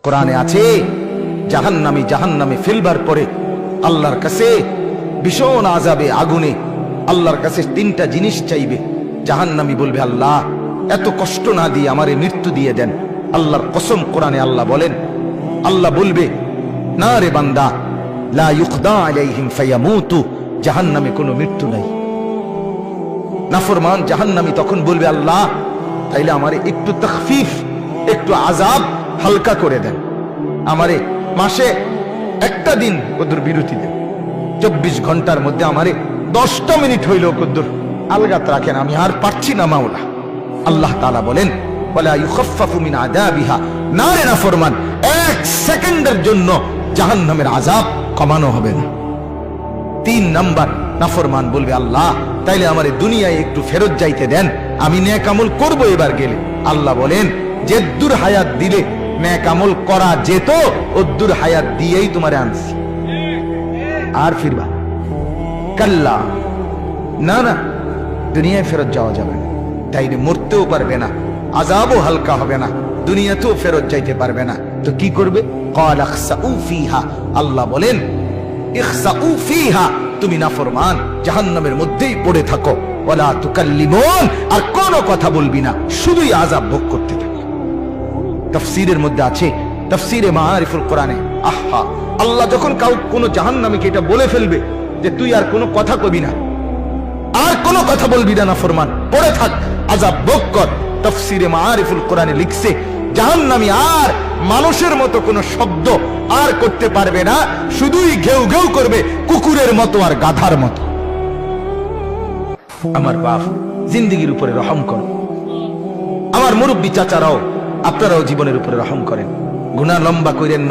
কোরআনে আছে জাহান্নামে ফেলবার পরে আল্লাহর কাছে ভীষণ আযাবে আগুনে আল্লাহর কাছে তিনটা জিনিস চাইবে। জাহান্নামী বলবে, আল্লাহ এত কষ্ট না দিয়ে আমারে মৃত্যু দিয়ে দেন। আল্লাহর কসম, কোরআনে আল্লাহ বলেন, আল্লাহ বলবে, না রে বান্দা, লা ইউকদা আলাইহিম ফায়ামুতু, জাহান্নামে কোনো মৃত্যু নাই। নাফরমান জাহান্নামী তখন বলবে, আল্লাহ তাইলে আমারে একটু তাখফিফ, একটু আযাব হালকা করে দেন, আমারে মাসে একটা দিন কদ্দুর বিরতি দেন, 24 ঘন্টার মধ্যে আমারে 10টা মিনিট হইলেও কদ্দুর আলগাত রাখেন, আমি আর পারছি না মাওলা। আল্লাহ তাআলা বলেন, ওয়ালা ইউখাফফাফু মিন আযাবিহা, না রে নাফরমান, 1 সেকেন্ডের জন্য জাহান্নামের আযাব কমানো হবে না। 3 নাম্বার, নাফরমান বলবে, আল্লাহ তাইলে আমারে দুনিয়ায় একটু ফেরত যাইতে দেন, আমি নেক আমল করব এবার গেলে। আল্লাহ বলেন, যে দূর হায়াত দিলে নেক আমল করা যেত, ও দূর হায়াত দিয়েই তোমারে আনছি, আর ফিরবা কাল্লা, না না, দুনিয়ায় ফেরত যাওয়া যাবে না, তাইলে মরতেও পারবে না, আযাবও হালকা হবে না, দুনিয়াতেও ফেরত যাইতে পারবে না। তো কি করবে? ক্বাল ইখসাউ ফিহা, আল্লাহ বলেন, ইখসাউ ফিহা, তুমি নাফরমান জাহান্নামের মধ্যেই পড়ে থাকো, ওয়ালা তুকাল্লিমুন, আর কোনো কথা বলবি না, শুধুই আযাব ভোগ করতে থাকো। তাফসীরের মধ্যে আছে, তাফসীরে মাআরিফুল কোরআনে, আহা, আল্লাহ যখন কোন জাহান্নামীকে এটা বলে ফেলবে যে তুই আর কোনো কথা কবি না, আর কোনো কথা বলবি না, নাফরমান পড়ে থাক, আযাব ভোগ কর। তাফসীরে মাআরিফুল কোরআনে লিখছে, জাহান্নামী আর মানুষের মতো কোনো শব্দ আর করতে পারবে না, শুধুই ঘেউ ঘেউ করবে, কুকুরের মতো আর গাধার মতো। আমার বাপ, জিন্দেগির উপরে রহম করো। আমার মুরব্বী চাচারাও, আপনারাও জীবনের উপরে রহম করেন, গুনাহ লম্বা করেন না।